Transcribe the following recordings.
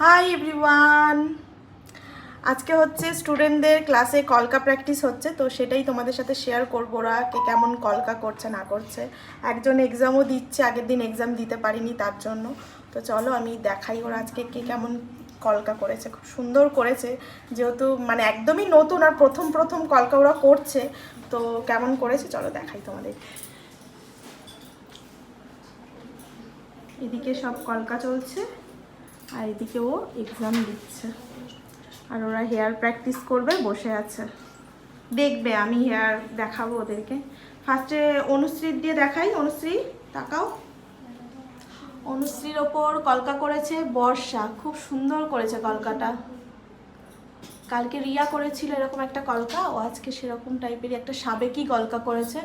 Hi everyone, আজকে হচ্ছে স্টুডেন্টদের ক্লাসে কলকা প্র্যাকটিস হচ্ছে, তো সেটাই তোমাদের সাথে শেয়ার করবো। ওরা কে কেমন কলকা করছে না করছে। একজন এক্সামও দিচ্ছে, আগের দিন এক্সাম দিতে পারিনি তার জন্য। তো চলো আমি দেখাই ওরা আজকে কে কেমন কলকা করেছে। খুব সুন্দর করেছে, যেহেতু মানে একদমই নতুন আর প্রথম প্রথম কলকা ওরা করছে, তো কেমন করেছে চলো দেখাই তোমাদের। এদিকে সব কলকা চলছে আর এদিকে ও এক্সাম দিচ্ছে, আর ওরা হেয়ার প্র্যাকটিস করবে বসে আছে, দেখবে আমি হেয়ার দেখাবো ওদেরকে। ফার্স্টে অনুশ্রীর দিয়ে দেখাই। অনুশ্রী তাকাও। অনুশ্রীর ওপর কলকা করেছে বর্ষা, খুব সুন্দর করেছে কলকাটা। কালকে রিয়া করেছিল এরকম একটা কলকা, ও আজকে সেরকম টাইপেরই একটা সাবেকি কলকা করেছে,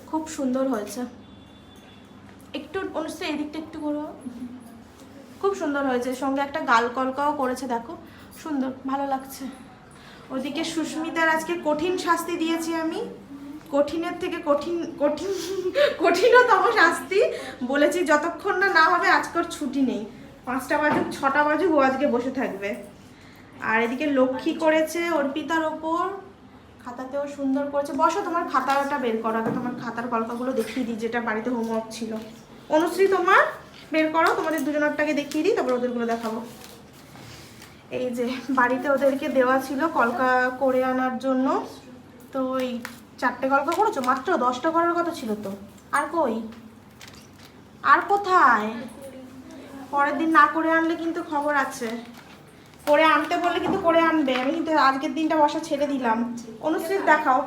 খুব সুন্দর হয়েছে। একটু অনুশ্রী এদিকটা একটু করো, খুব সুন্দর হয়েছে। সঙ্গে একটা গাল কলকাও করেছে, দেখো সুন্দর, ভালো লাগছে। ওদিকে সুস্মিতার আজকে কঠিন শাস্তি দিয়েছি আমি, কঠিনের থেকে কঠিন কঠিন কঠিনতম শাস্তি বলেছি। যতক্ষণ না না হবে আজকের ছুটি নেই, 5টা বাজুক 6টা বাজুক ও আজকে বসে থাকবে। আর এদিকে লক্ষ্মী করেছে অর্পিতার ওপর, খাতাতেও সুন্দর করেছে। বসো, তোমার খাতাটা বের করো আগে, তোমার খাতার কলকাগুলো দেখিয়ে দিই, যেটা বাড়িতে হোমওয়ার্ক ছিল। অনুশ্রী তোমার বের করো, তোমাদের দুজনেরটাকে দেখিয়ে দিই, তারপর ওদেরগুলো দেখাবো। এই যে বাড়িতে ওদেরকে দেওয়া ছিল কলকা করে আনার জন্য, তো এই 4টে কলকা করেছো, মাত্র 10টা করার কথা ছিল তো। আর কই, আর কোথায়? পরের দিন না করে আনলে কিন্তু খবর আছে। করে আনতে বললে কিন্তু করে আনবে, আমি কিন্তু আজকের দিনটা বসা ছেড়ে দিলাম। অনুশ্রী দেখাও,